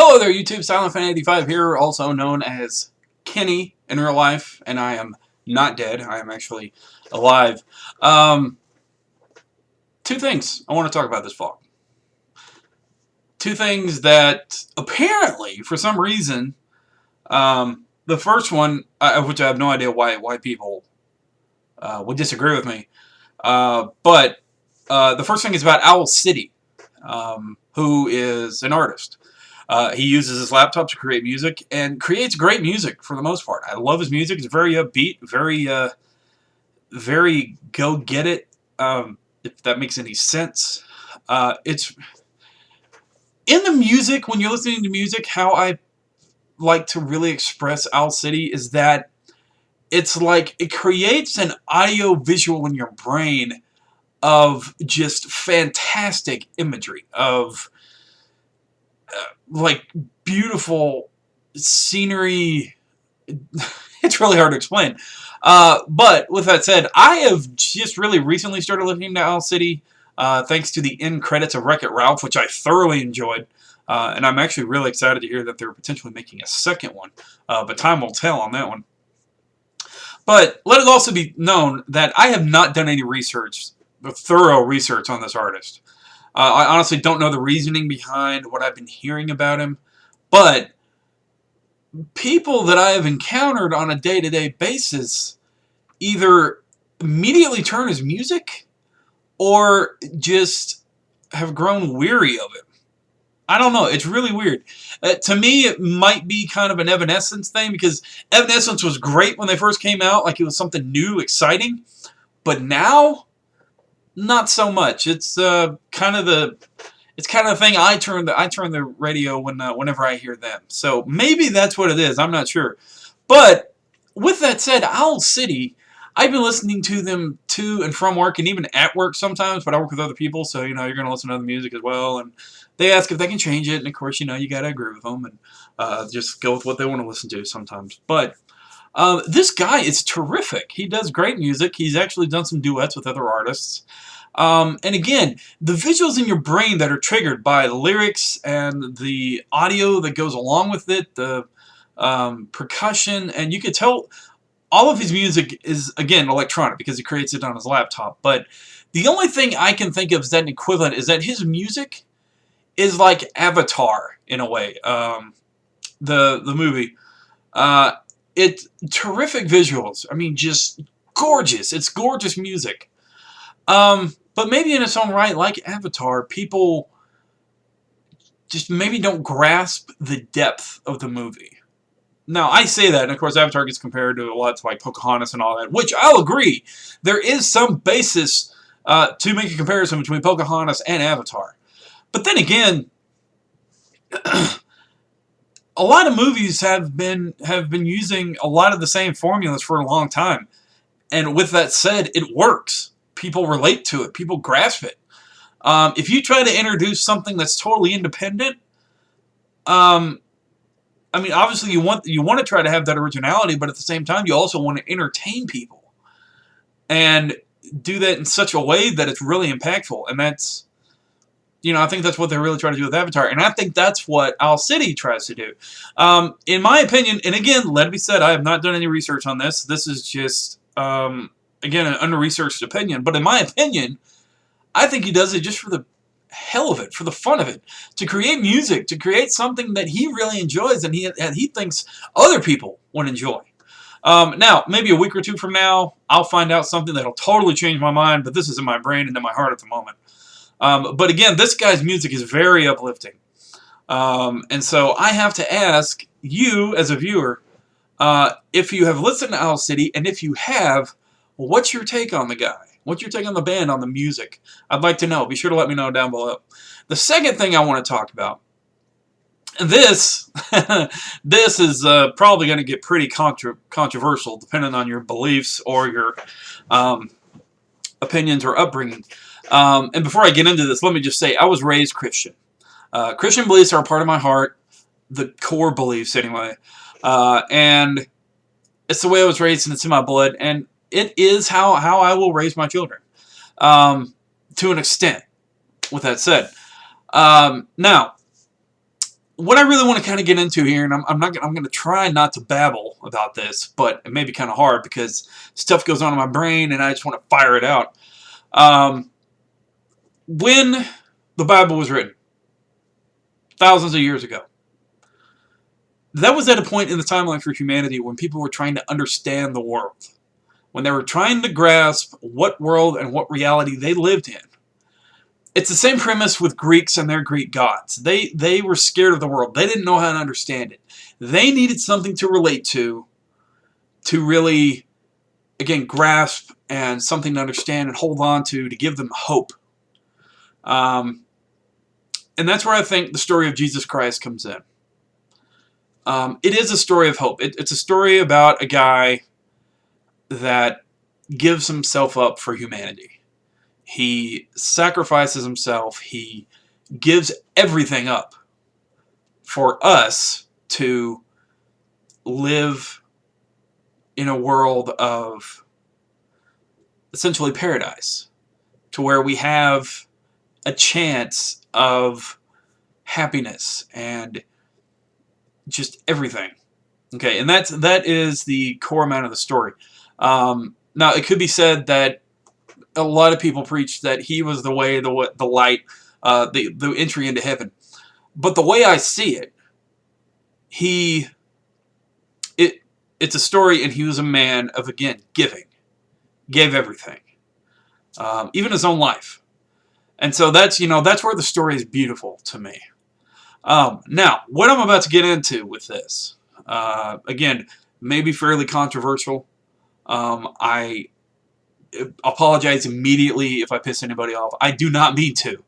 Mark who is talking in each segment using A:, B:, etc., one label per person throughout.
A: Hello there, YouTube. SilentFan85 here, also known as Kenny in real life, and I am not dead. I am actually alive. Two things I want to talk about this vlog. Two things that apparently, for some reason, the first one, which I have no idea why people would disagree with me, but the first thing is about Owl City, who is an artist. He uses his laptop to create music and creates great music for the most part. I love his music. It's very upbeat, very go get it. If that makes any sense. It's in the music, when you're listening to music, how I like to really express Owl City is that it's like it creates an audio visual in your brain of just fantastic imagery of like beautiful scenery. It's really hard to explain. But with that said, I have just really recently started listening to Owl City, thanks to the end credits of Wreck-It Ralph, which I thoroughly enjoyed. And I'm actually really excited to hear that they're potentially making a second one. But time will tell on that one. But let it also be known that I have not done any research, thorough research on this artist. I honestly don't know the reasoning behind what I've been hearing about him, but people that I have encountered on a day-to-day basis either immediately turn his music or just have grown weary of it. I don't know. It's really weird. To me, it might be kind of an Evanescence thing, because Evanescence was great when they first came out, like it was something new, exciting, but now, not so much. It's kind of the thing I turn the radio whenever I hear them. So maybe that's what it is. I'm not sure. But with that said, Owl City, I've been listening to them to and from work, and even at work sometimes. But I work with other people, so you're going to listen to other music as well. And they ask if they can change it, and of course, you got to agree with them and just go with what they want to listen to sometimes. But this guy is terrific. He does great music. He's actually done some duets with other artists. And again, the visuals in your brain that are triggered by the lyrics and the audio that goes along with it, the percussion, and you could tell all of his music is, again, electronic because he creates it on his laptop. But the only thing I can think of as that equivalent is that his music is like Avatar, in a way. The movie. It's terrific visuals. I mean, just gorgeous. It's gorgeous music. But maybe in its own right, like Avatar, people just maybe don't grasp the depth of the movie. Now, I say that, and of course Avatar gets compared to a lot to like Pocahontas and all that, which I'll agree. There is some basis to make a comparison between Pocahontas and Avatar. But then again, a lot of movies have been using a lot of the same formulas for a long time. And with that said, it works. People relate to it. People grasp it. If you try to introduce something that's totally independent, I mean, obviously you want to try to have that originality, but at the same time, you also want to entertain people and do that in such a way that it's really impactful. And that's, I think that's what they're really trying to do with Avatar, and I think that's what Owl City tries to do. In my opinion, and again, let it be said, I have not done any research on this. This is just again, an under-researched opinion, but in my opinion, I think he does it just for the hell of it, for the fun of it, to create music, to create something that he really enjoys and he thinks other people would enjoy. Now, maybe a week or two from now, I'll find out something that'll totally change my mind, but this is in my brain and in my heart at the moment. But again, this guy's music is very uplifting. And so I have to ask you, as a viewer, if you have listened to Owl City, and if you have, what's your take on the guy? What's your take on the band, on the music? I'd like to know. Be sure to let me know down below. The second thing I want to talk about, this is probably going to get pretty controversial, depending on your beliefs or your opinions or upbringing. And before I get into this, let me just say, I was raised Christian. Christian beliefs are a part of my heart, the core beliefs anyway. And it's the way I was raised, and it's in my blood, and it is how I will raise my children, to an extent, with that said. Now, what I really want to kind of get into here, and I'm going to try not to babble about this, but it may be kind of hard because stuff goes on in my brain and I just want to fire it out. When the Bible was written, thousands of years ago, that was at a point in the timeline for humanity when people were trying to understand the world, when they were trying to grasp what world and what reality they lived in. It's the same premise with Greeks and their Greek gods. They were scared of the world. They didn't know how to understand it. They needed something to relate to really, again, grasp and something to understand and hold on to give them hope. And that's where I think the story of Jesus Christ comes in. It is a story of hope. It's a story about a guy that gives himself up for humanity. He sacrifices himself. He gives everything up for us to live in a world of essentially paradise, to where we have a chance of happiness and just everything. Okay, and that is the core amount of the story. Now, it could be said that a lot of people preach that he was the way, the light, the entry into heaven. But the way I see it, it's a story, and he was a man of, again, giving. Gave everything. Even his own life. And so that's where the story is beautiful to me. Now, what I'm about to get into with this, again, may be fairly controversial. I apologize immediately if I piss anybody off. I do not mean to.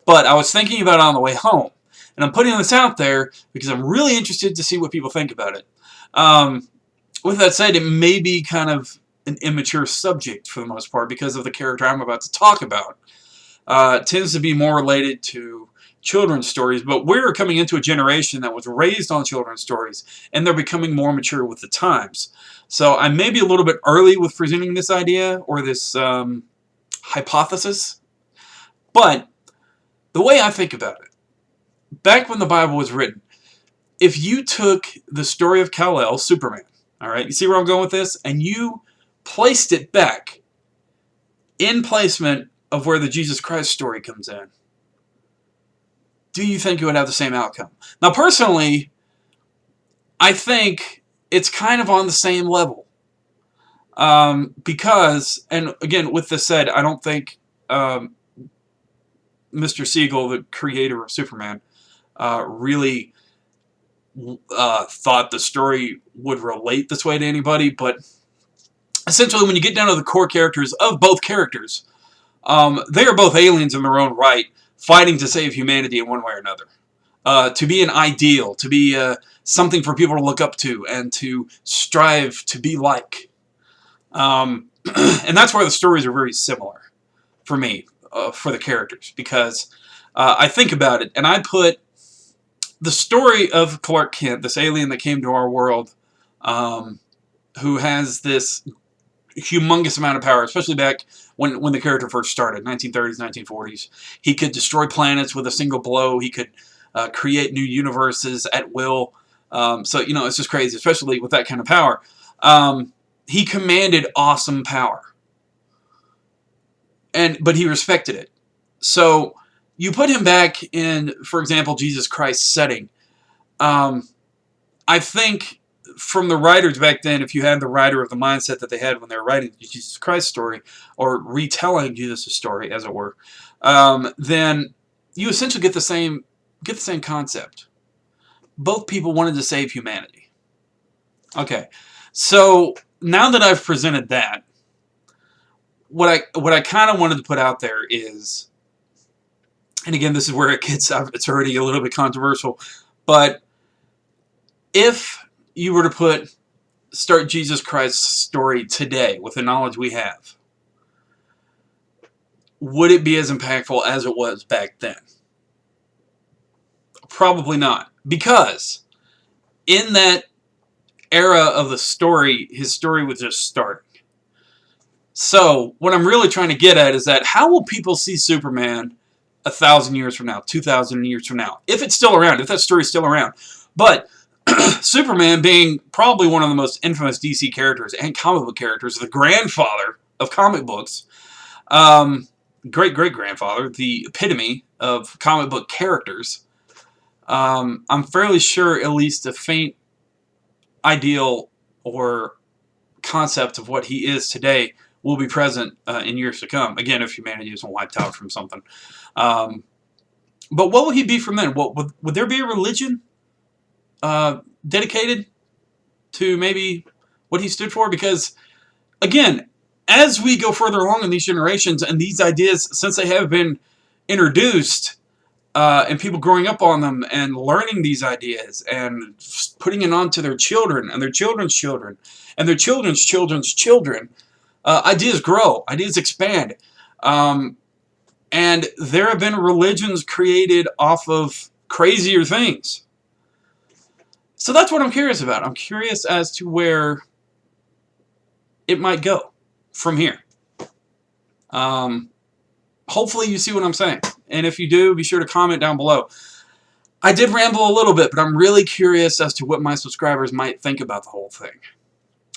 A: But I was thinking about it on the way home. And I'm putting this out there because I'm really interested to see what people think about it. With that said, it may be kind of an immature subject for the most part because of the character I'm about to talk about. It tends to be more related to children's stories, but we're coming into a generation that was raised on children's stories, and they're becoming more mature with the times. So I may be a little bit early with presenting this idea or this hypothesis, but the way I think about it, back when the Bible was written, if you took the story of Kal-El, Superman, all right, you see where I'm going with this, and you placed it back in placement of where the Jesus Christ story comes in, do you think it would have the same outcome? Now, personally, I think it's kind of on the same level. Because, and again, with this said, I don't think Mr. Siegel, the creator of Superman, really thought the story would relate this way to anybody, but essentially when you get down to the core characters of both characters, they are both aliens in their own right, fighting to save humanity in one way or another. To be an ideal, to be something for people to look up to and to strive to be like. And that's where the stories are very similar for me, for the characters, because I think about it and I put the story of Clark Kent, this alien that came to our world, who has this humongous amount of power, especially back when the character first started, 1930s, 1940s. He could destroy planets with a single blow. He could create new universes at will. So, it's just crazy, especially with that kind of power. He commanded awesome power. But he respected it. So, you put him back in, for example, Jesus Christ's setting. I think from the writers back then, if you had the writer of the mindset that they had when they were writing the Jesus Christ story, or retelling Jesus' story, as it were, then you essentially get the same concept. Both people wanted to save humanity. Okay, so now that I've presented that, what I kind of wanted to put out there is, and again, this is where it's already a little bit controversial, but if you were to start Jesus Christ's story today with the knowledge we have, would it be as impactful as it was back then? Probably not. Because in that era of the story, his story was just starting. So, what I'm really trying to get at is that how will people see Superman 1,000 years from now, 2,000 years from now, if it's still around, if that story's still around. But Superman being probably one of the most infamous DC characters and comic book characters, the grandfather of comic books, great-great-grandfather, the epitome of comic book characters, I'm fairly sure at least a faint ideal or concept of what he is today will be present in years to come. Again, if humanity isn't wiped out from something. But what will he be from then? Would there be a religion dedicated to maybe what he stood for? Because, again, as we go further along in these generations and these ideas, since they have been introduced, and people growing up on them and learning these ideas and putting it on to their children and their children's children and their children's children's children, ideas grow, ideas expand. And there have been religions created off of crazier things. So that's what I'm curious about. I'm curious as to where it might go from here. Hopefully you see what I'm saying. And if you do, be sure to comment down below. I did ramble a little bit, but I'm really curious as to what my subscribers might think about the whole thing.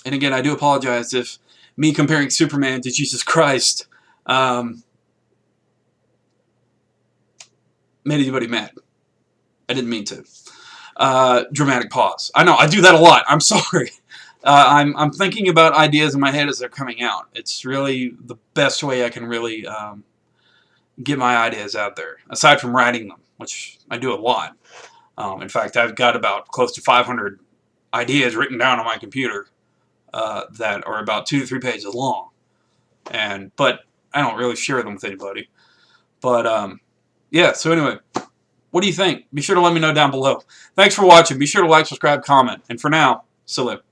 A: And again, I do apologize if me comparing Superman to Jesus Christ made anybody mad. I didn't mean to. Dramatic pause. I know, I do that a lot. I'm sorry. I'm thinking about ideas in my head as they're coming out. It's really the best way I can really get my ideas out there, aside from writing them, which I do a lot. In fact, I've got about close to 500 ideas written down on my computer that are about 2 to 3 pages long. But I don't really share them with anybody. But yeah, so anyway, what do you think? Be sure to let me know down below. Thanks for watching. Be sure to like, subscribe, comment. And for now, salute.